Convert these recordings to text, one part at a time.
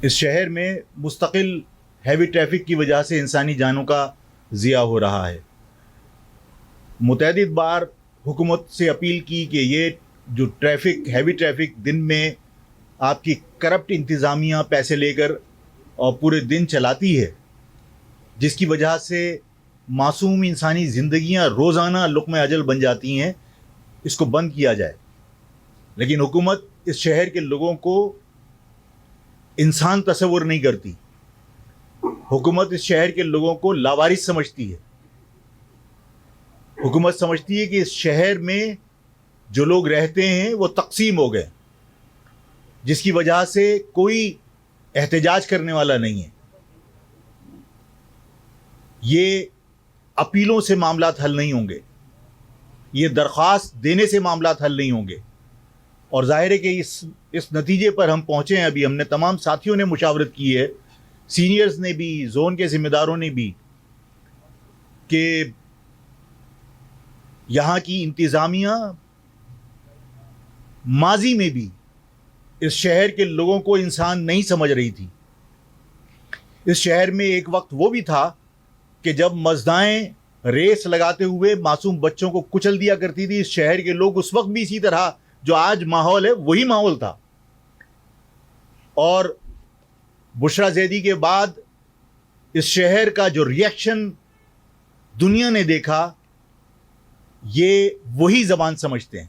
اس شہر میں مستقل ہیوی ٹریفک کی وجہ سے انسانی جانوں کا ضیاع ہو رہا ہے۔ متعدد بار حکومت سے اپیل کی کہ یہ جو ہیوی ٹریفک دن میں آپ کی کرپٹ انتظامیہ پیسے لے کر اور پورے دن چلاتی ہے، جس کی وجہ سے معصوم انسانی زندگیاں روزانہ لقمہ اجل بن جاتی ہیں، اس کو بند کیا جائے۔ لیکن حکومت اس شہر کے لوگوں کو انسان تصور نہیں کرتی۔ حکومت اس شہر کے لوگوں کو لاوارث سمجھتی ہے۔ حکومت سمجھتی ہے کہ اس شہر میں جو لوگ رہتے ہیں وہ تقسیم ہو گئے، جس کی وجہ سے کوئی احتجاج کرنے والا نہیں ہے۔ یہ اپیلوں سے معاملات حل نہیں ہوں گے، یہ درخواست دینے سے معاملات حل نہیں ہوں گے۔ اور ظاہر ہے کہ اس نتیجے پر ہم پہنچے ہیں۔ ابھی ہم نے تمام ساتھیوں نے مشاورت کی ہے، سینئرز نے بھی، زون کے ذمہ داروں نے بھی، کہ یہاں کی انتظامیہ ماضی میں بھی اس شہر کے لوگوں کو انسان نہیں سمجھ رہی تھی۔ اس شہر میں ایک وقت وہ بھی تھا کہ جب مزدائیں ریس لگاتے ہوئے معصوم بچوں کو کچل دیا کرتی تھی۔ اس شہر کے لوگ اس وقت بھی اسی طرح جو آج ماحول ہے وہی ماحول تھا۔ اور بشرا زیدی کے بعد اس شہر کا جو ریئیکشن دنیا نے دیکھا، یہ وہی زبان سمجھتے ہیں۔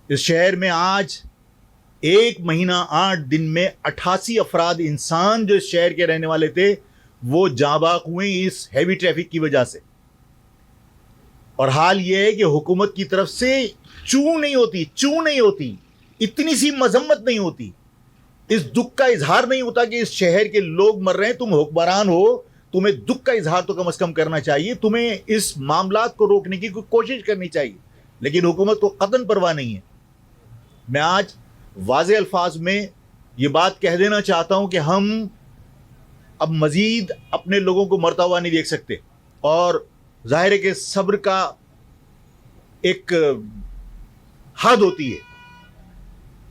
اس شہر میں آج 1 مہینہ 8 دن میں 88 افراد انسان جو اس شہر کے رہنے والے تھے وہ جاں بحق ہوئے اس ہیوی ٹریفک کی وجہ سے۔ اور حال یہ ہے کہ حکومت کی طرف سے چوں نہیں ہوتی، اتنی سی مذمت نہیں ہوتی، اس دکھ کا اظہار نہیں ہوتا کہ اس شہر کے لوگ مر رہے ہیں۔ تم حکمران ہو، تمہیں دکھ کا اظہار تو کم از کم کرنا چاہیے، تمہیں اس معاملات کو روکنے کی کوئی کوشش کرنی چاہیے، لیکن حکومت کو قطعاً پرواہ نہیں ہے۔ میں آج واضح الفاظ میں یہ بات کہہ دینا چاہتا ہوں کہ ہم اب مزید اپنے لوگوں کو مرتا ہوا نہیں دیکھ سکتے، اور ظاہر ہے کہ صبر کا ایک حد ہوتی ہے،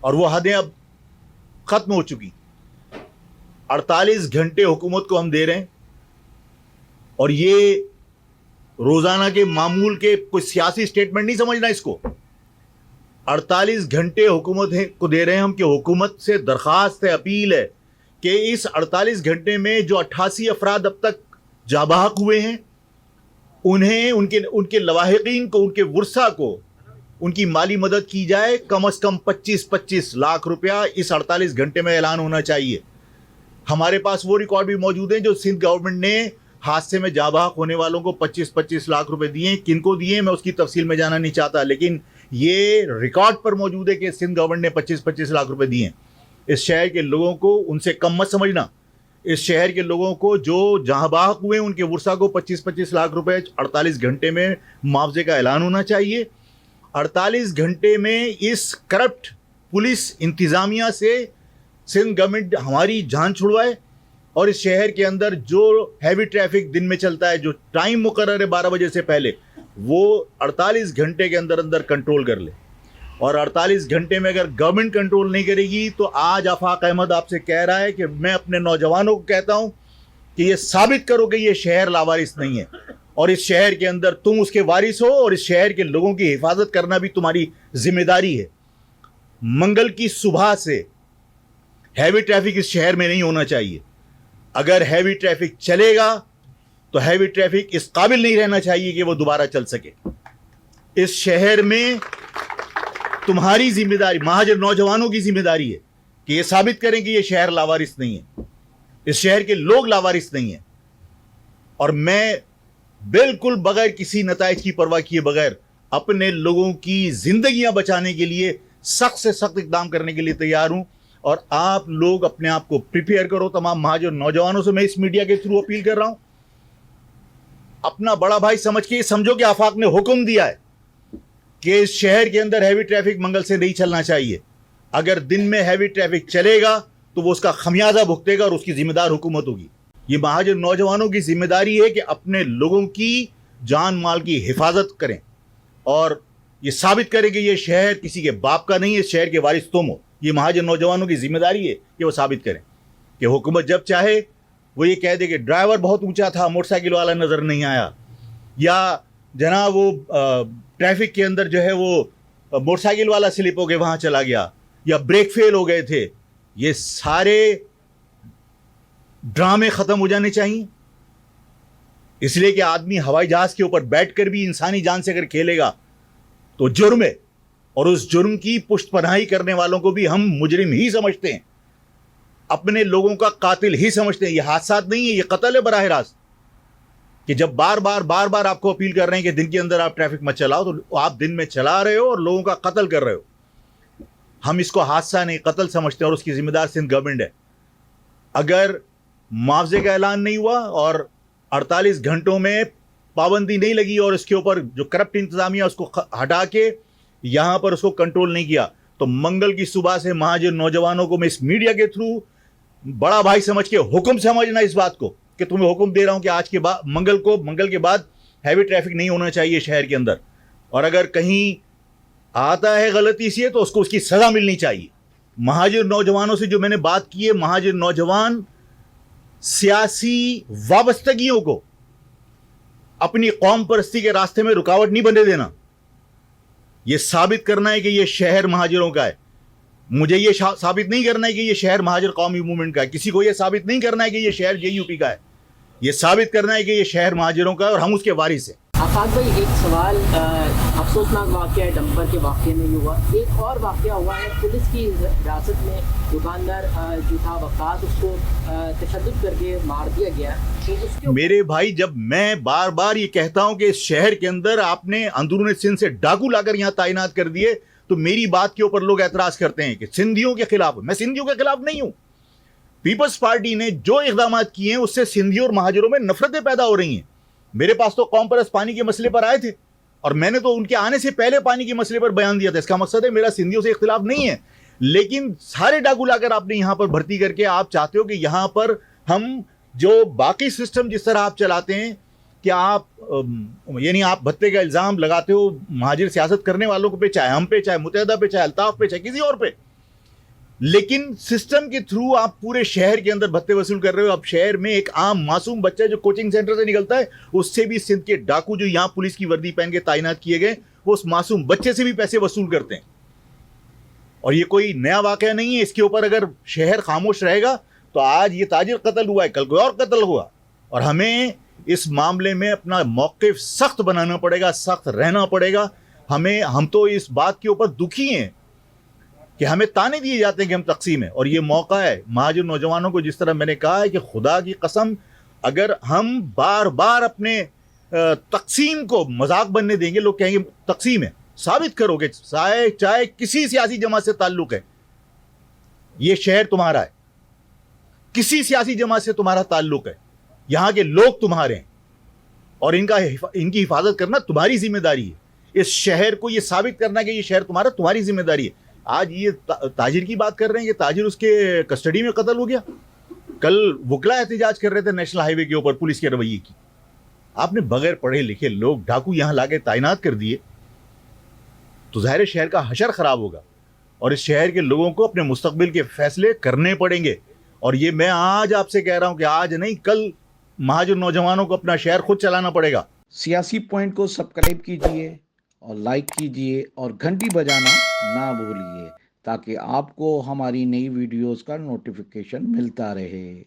اور وہ حدیں اب ختم ہو چکی۔ 48 گھنٹے حکومت کو ہم دے رہے ہیں، اور یہ روزانہ کے معمول کے کوئی سیاسی سٹیٹمنٹ نہیں سمجھنا اس کو۔ 48 گھنٹے حکومت کو دے رہے ہیں ہم، کہ حکومت سے درخواست ہے، اپیل ہے کہ اس 48 گھنٹے میں جو 88 افراد اب تک جاں بحق ہوئے ہیں، انہیں ان کے لواحقین کو، ان کے ورثاء کو ان کی مالی مدد کی جائے۔ کم از کم 25 لاکھ روپیہ اس 48 گھنٹے میں اعلان ہونا چاہیے۔ ہمارے پاس وہ ریکارڈ بھی موجود ہیں جو سندھ گورنمنٹ نے حادثے میں جاں بحق ہونے والوں کو 25 لاکھ روپے دیے ہیں۔ کن کو دیے ہیں میں اس کی تفصیل میں جانا نہیں چاہتا، لیکن یہ ریکارڈ پر موجود ہے کہ سندھ گورنمنٹ نے 25 لاکھ روپے دیے ہیں۔ اس شہر کے لوگوں کو ان سے کم مت سمجھنا۔ اس شہر کے لوگوں کو جو جہاں بحق ہوئے ان کے ورثاء کو 25 لاکھ روپے 48 گھنٹے میں معاوضے کا اعلان ہونا چاہیے۔ 48 گھنٹے میں اس کرپٹ پولیس انتظامیہ سے سندھ گورنمنٹ ہماری جان چھڑوائے، اور اس شہر کے اندر جو ہیوی ٹریفک دن میں چلتا ہے، جو ٹائم مقرر ہے 12 بجے سے پہلے، وہ 48 گھنٹے کے اندر کنٹرول کر لے۔ اور 48 گھنٹے میں اگر گورنمنٹ کنٹرول نہیں کرے گی تو آج آفاق احمد آپ سے کہہ رہا ہے کہ میں اپنے نوجوانوں کو کہتا ہوں کہ یہ ثابت کرو کہ یہ شہر لاوارث نہیں ہے، اور اس شہر کے اندر تم اس کے وارث ہو، اور اس شہر کے لوگوں کی حفاظت کرنا بھی تمہاری ذمہ داری ہے۔ منگل کی صبح سے ہیوی ٹریفک اس شہر میں نہیں ہونا چاہیے۔ اگر ہیوی ٹریفک چلے گا تو ہیوی ٹریفک اس قابل نہیں رہنا چاہیے کہ وہ دوبارہ چل سکے۔ اس شہر میں تمہاری ذمہ داری، مہاجر نوجوانوں کی ذمہ داری ہے کہ یہ ثابت کریں کہ یہ شہر لاوارث نہیں ہے، اس شہر کے لوگ لاوارث نہیں ہیں۔ اور میں بالکل بغیر کسی نتائج کی پرواہ کیے بغیر اپنے لوگوں کی زندگیاں بچانے کے لیے سخت سے سخت اقدام کرنے کے لیے تیار ہوں۔ اور آپ لوگ اپنے آپ کو پریپیئر کرو۔ تمام مہاجر نوجوانوں سے میں اس میڈیا کے تھرو اپیل کر رہا ہوں، اپنا بڑا بھائی سمجھ کے سمجھو کہ آفاق نے حکم دیا ہے کہ اس شہر کے اندر ہیوی ٹریفک منگل سے نہیں چلنا چاہیے۔ اگر دن میں ہیوی ٹریفک چلے گا تو وہ اس کا خمیازہ بھگتے گا، اور اس کی ذمہ دار حکومت ہوگی۔ یہ مہاجر نوجوانوں کی ذمہ داری ہے کہ اپنے لوگوں کی جان مال کی حفاظت کریں، اور یہ ثابت کریں کہ یہ شہر کسی کے باپ کا نہیں ہے، اس شہر کے وارث تم ہو۔ یہ مہاجر نوجوانوں کی ذمہ داری ہے کہ وہ ثابت کریں۔ کہ حکومت جب چاہے وہ یہ کہہ دے کہ ڈرائیور بہت اونچا تھا موٹر سائیکل والا نظر نہیں آیا, یا جناب وہ ٹریفک کے اندر جو ہے وہ موٹر سائیکل والا سلپ ہو گئے وہاں چلا گیا, یا بریک فیل ہو گئے تھے. یہ سارے ڈرامے ختم ہو جانے چاہیے, اس لیے کہ آدمی ہوائی جہاز کے اوپر بیٹھ کر بھی انسانی جان سے اگر کھیلے گا تو جرم ہے, اور اس جرم کی پشت پناہی کرنے والوں کو بھی ہم مجرم ہی سمجھتے ہیں, اپنے لوگوں کا قاتل ہی سمجھتے ہیں. یہ حادثات نہیں ہے, یہ قتل ہے براہ راست. کہ جب بار بار آپ کو اپیل کر رہے ہیں کہ دن کے اندر آپ ٹریفک مت چلاؤ, تو آپ دن میں چلا رہے ہو اور لوگوں کا قتل کر رہے ہو. ہم اس کو حادثہ نہیں قتل سمجھتے ہیں, اور اس کی ذمہ دار سندھ گورنمنٹ ہے. اگر معاوضے کا اعلان نہیں ہوا اور 48 گھنٹوں میں پابندی نہیں لگی اور اس کے اوپر جو کرپٹ انتظامیہ اس کو ہٹا کے یہاں پر اس کو کنٹرول نہیں کیا, تو منگل کی صبح سے مہاجر نوجوانوں کو میں اس میڈیا کے تھرو بڑا بھائی سمجھ کے حکم سمجھنا اس بات کو کہ تمہیں حکم دے رہا ہوں کہ آج کے بعد منگل کے بعد ہیوی ٹریفک نہیں ہونا چاہیے شہر کے اندر, اور اگر کہیں آتا ہے غلطی سے تو اس کو اس کی سزا ملنی چاہیے. مہاجر نوجوانوں سے جو میں نے بات کی ہے, مہاجر نوجوان سیاسی وابستگیوں کو اپنی قوم پرستی کے راستے میں رکاوٹ نہیں بننے دینا. یہ ثابت کرنا ہے کہ یہ شہر مہاجروں کا ہے. مجھے یہ ثابت نہیں کرنا ہے کہ یہ شہر مہاجر قومی موومنٹ کا ہے, کسی کو یہ ثابت نہیں کرنا ہے کہ یہ شہر جے یو پی کا ہے. یہ ثابت کرنا ہے کہ یہ شہر مہاجروں کا ہے اور ہم اس کے وارث ہیں. آفاق بھائی ایک سوال, افسوسناک واقعہ ہے ڈمپر کے واقعے میں یہ ہوا, ایک اور واقعہ ہوا ہے پولیس کی حراست میں دکاندار جو تھا وقاص, اس کو تشدد کر کے مار دیا گیا. تو اس کے میرے بھائی, جب میں بار یہ کہتا ہوں کہ اس شہر کے اندر آپ نے اندرون سندھ سے ڈاکو لا کر یہاں تعینات کر دیے, تو میری بات کے اوپر لوگ اعتراض کرتے ہیں کہ سندھیوں کے خلاف. میں سندھیوں کے خلاف نہیں ہوں. پیپلز پارٹی نے جو اقدامات کیے ہیں اس سے سندھیوں اور مہاجروں میں نفرتیں پیدا ہو رہی ہیں. میرے پاس تو قوم پرست پانی کے مسئلے پر آئے تھے, اور میں نے تو ان کے آنے سے پہلے پانی کے مسئلے پر بیان دیا تھا. اس کا مقصد ہے میرا سندھیوں سے اختلاف نہیں ہے, لیکن سارے ڈاکو لا کر آپ نے یہاں پر بھرتی کر کے آپ چاہتے ہو کہ یہاں پر ہم جو باقی سسٹم جس طرح آپ چلاتے ہیں کہ آپ یعنی آپ بھتے کا الزام لگاتے ہو مہاجر سیاست کرنے والوں کو پہ, چاہے ہم پہ, چاہے متحدہ پہ, چاہے الطاف پہ, چاہے کسی اور پہ, لیکن سسٹم کے تھرو آپ پورے شہر کے اندر بھتے وصول کر رہے ہو. اب شہر میں ایک عام معصوم بچہ جو کوچنگ سینٹر سے نکلتا ہے, اس سے بھی سندھ کے ڈاکو جو یہاں پولیس کی وردی پہن کے تعینات کیے گئے, وہ اس معصوم بچے سے بھی پیسے وصول کرتے ہیں. اور یہ کوئی نیا واقعہ نہیں ہے. اس کے اوپر اگر شہر خاموش رہے گا تو آج یہ تاجر قتل ہوا ہے, کل کوئی اور قتل ہوا, اور ہمیں اس معاملے میں اپنا موقف سخت بنانا پڑے گا, سخت رہنا پڑے گا. ہم تو اس بات کے اوپر دکھی ہیں کہ ہمیں تانے دیے جاتے ہیں کہ ہم تقسیم ہیں, اور یہ موقع ہے مہاجر نوجوانوں کو, جس طرح میں نے کہا ہے کہ خدا کی قسم اگر ہم بار اپنے تقسیم کو مذاق بننے دیں گے, لوگ کہیں گے تقسیم ہے, ثابت کرو کہ چاہے کسی سیاسی جماعت سے تعلق ہے, یہ شہر تمہارا ہے, کسی سیاسی جماعت سے تمہارا تعلق ہے, یہاں کے لوگ تمہارے ہیں, اور ان کی حفاظت کرنا تمہاری ذمہ داری ہے. اس شہر کو یہ ثابت کرنا کہ یہ شہر تمہاری ذمہ داری ہے. آج یہ تاجر کی بات کر رہے ہیں کہ تاجر اس کے کسٹڈی میں قتل ہو گیا. کل وکلا احتجاج کر رہے تھے نیشنل ہائی وے کے اوپر پولیس کے رویے کی. آپ نے بغیر پڑھے لکھے لوگ ڈاکو یہاں لا کے تعینات کر دیے, تو ظاہر شہر کا حشر خراب ہوگا, اور اس شہر کے لوگوں کو اپنے مستقبل کے فیصلے کرنے پڑیں گے. اور یہ میں آج آپ سے کہہ رہا ہوں کہ آج نہیں کل مہاجر نوجوانوں کو اپنا شہر خود چلانا پڑے گا. سیاسی پوائنٹ کو سبسکرائب کیجئے اور لائک کیجئے اور گھنٹی بجانا نہ بھولیے, تاکہ آپ کو ہماری نئی ویڈیوز کا نوٹیفیکیشن ملتا رہے.